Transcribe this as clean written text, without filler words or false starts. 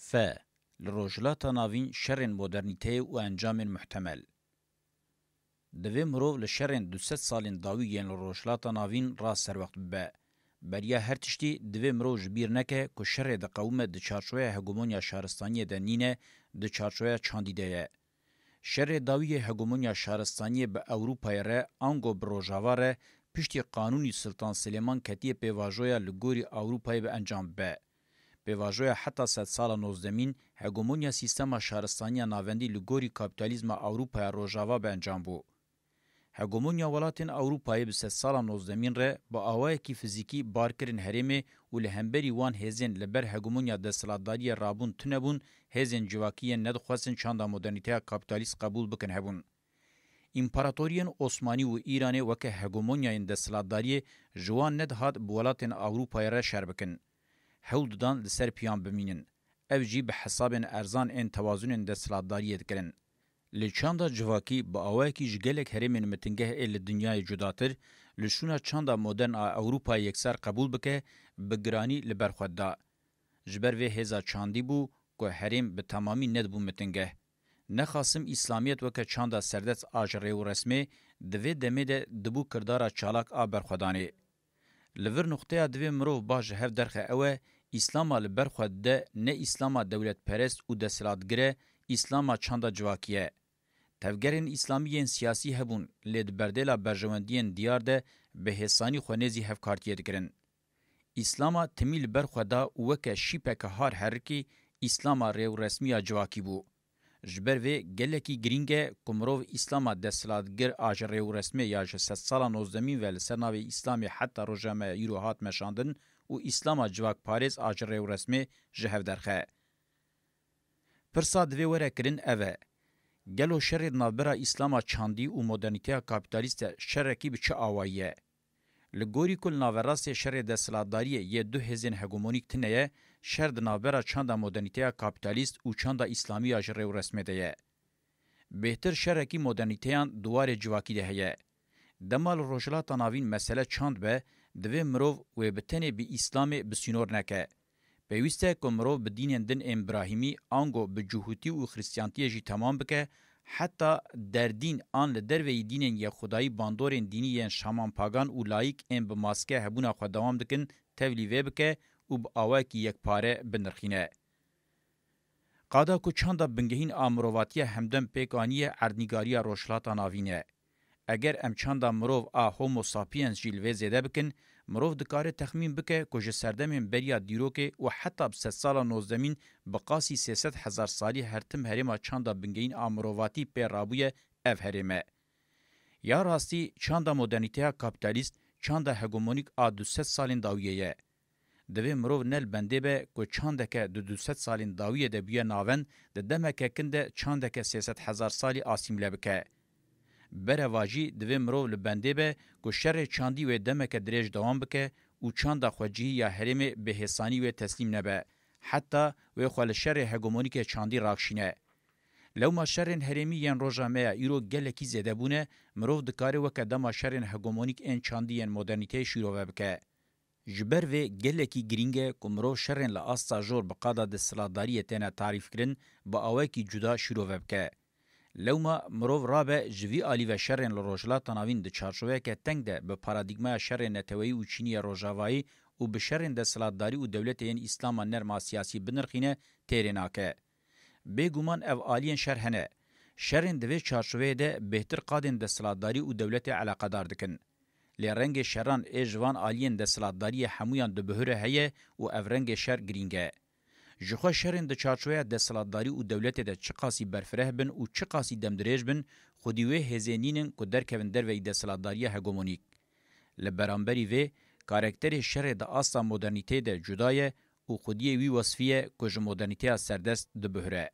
ف لروجلاتا ناوین شرن مدرنیته و انجام محتمل. دوی مرو لشرن 200 سالین داوی ین لروجلاتا ناوین را سر وقت به. بریا هر تشتی دوی مرو جبیر نکه که شر ده قوم ده چارچوه هگومونیا شهرستانی ده نینه ده چارچوه چاندیده. شر داوی هگومونیا شهرستانی به اوروپای ره آنگو بروژاواره پشتی قانونی سلطان سلیمان کتی پیواجویا لگوری اوروپای به انجام به. پیواجویا حتی 100 سال نوزدمین هگومونیا سیستم شهرستانی ناوندی لگوری کابیتالیزم اوروپای روژاوا به انجام بو. هگومونیا ولاتین اوروپای به 100 سال نوزدمین ره با آوای کی فیزیکی بارکرین هرمه و لهمبری وان هزین لبر هگومونیا دستلاتداری رابون تنبون هزین جواکی ندخواستن چاندا مدرنیته کابیتالیست قبول بکن هبون. امپراتوریان عثمانی و ایرانی وکه هگومونیا دستلاتداری جوان ندهاد بولاتین اوروپای ره شربکن. هول دان لسر پیان بمینن. او جی به حساب ارزان ان توازن دستلاتداری دکرن. لچاندا جواکی با آواکی جگلک هرمین متنگه ال دنیای جداتر لشونا چاندا مدرن اوروپا یکسر قبول بکه بگرانی لبرخود دا. جبر و هزا چاندی بو که هرم به تمامی ندبو متنگه. نخاسم اسلامیت وکه چاندا سردت آجره و رسمه دوی دمه ده دبو کردارا چالاک آبرخودانه. لور نقطه دوی مروف باج هف درخه اوه اسلاما لبرخود ده نه اسلاما دولت پرست و دسلاتگره اسلاما چاندا جواکیه. تفگرین اسلامیین سیاسی هبون لید بردیلا برجواندین دیار ده به حسانی خونیزی هفکارتیه دکرن. اسلاما تمیل برخودا وکه شیپک هار هرکی اسلاما ریو رسمی جواکی بو. جبر و گلکی گرینگه کمروف اسلاما دستلاتگر آج ریو رسمی یا جست سالا نوزدمین و لسرناو اسلامی حتی روژامه ایروهات مشاندن و اسلاما جواک پاریز آج ریو رسمی جهف درخه. پرسا دوی وره کرن اوه. گلو شر نابرا اسلاما چاندی و مدرنیته کابیتالیست شرکی بچه آوائیه. لگوری کل ناوراست شر دستلاتداری یه دو هزین هگومونیک تنه شر نابرا چاندا مدرنیته کابیتالیست و چاندا اسلامی آجره و رسمه ده. بهتر شرکی مدرنیتهان دوار جواکی ده هیه. دمال روشلاتا ناوین مسئله چاند به دوی مروف و بتنه بی اسلام بسینور نکه. پیوسته که مروف بدین دن ابراهیمی آنگو به جهوتی و خریستیانتی جی تمام بکه حتی در دین آن لدروی دینن یا خدایی باندورن دینی ین شامان پاگان و لایک این به ماسکه هبونا خود دوام دکن تولیوه بکه و با آواکی یک پاره بنرخینه. قادا کو چاندا بنگهین آمروواتی همدن پیکانی اردنیگاری روشلاتا ناوینه. اگر ام چاندا مروف هومو ساپینس جیلوه زیده بکن، مروف دکاره تخمین بکه که سردمین بریا دیروکه و حتی ب 100 سال نوزدمین بقاسی 300,000 سالی هرتم هرما چاندا بنگین آمروواتی پی رابوی اف هرمه. یا راستی چاندا مدرنیته کابیتالیست چاندا هگومونیک 200 سالین داویه. دوی مروف نل بنده به که چاندا که 200 سالین داویه ده بیه ناون ده دمکه کنده چاندا که 300,000 سالی آسیمله بکه. برواجی دوی مرو لبنده به که شر چاندی و دمک دریج دوام بکه و چاندا خوجی یا حرم به حسانی و تسلیم نبه حتی و خوال شر هگومونیک چاندی راکشینه. لو ما شرن حرمی ین روژامه ایرو گلکی زیده بونه مرو دکاره و که دما شرن هگومونیک این چاندی ین مدرنیته شیرو بکه. جبر و گلکی گرینگه که مرو شرن لآستا جور بقادا دستلاتداری تینه تعریف کرن با آوکی جدا شیرو بکه. لوما مروف رابه جوی آلی و شرن لروجلاتا ناوین ده چارچوه که تنگ ده به پارادیگما شرن نتوی و چینی روژاوایی و به شرن دستلاتداری و دولت این اسلام نرما سیاسی بنرخینه تیریناکه. بگومان او آلین شرحنه. شرن دوی چارچوه ده بهتر قادن دستلاتداری و دولت علاقه دار دکن. لرنگ شران ایجوان آلین دستلاتداری همویان ده بهره هیه و او رنگ شر گرینگه. جخوا شرن ده چارچوه دستلاتداری و دولت ده چه قاسی برفره بن و چه قاسی دمدریج بن خودیوه هزینینن که درکوین در وی دستلاتداری هگومونیک. لبرانبری وی کارکتر شر ده آسا مدرنیته ده جدایه و خودیه وی وصفیه که جو مدرنیته سردست ده بهره.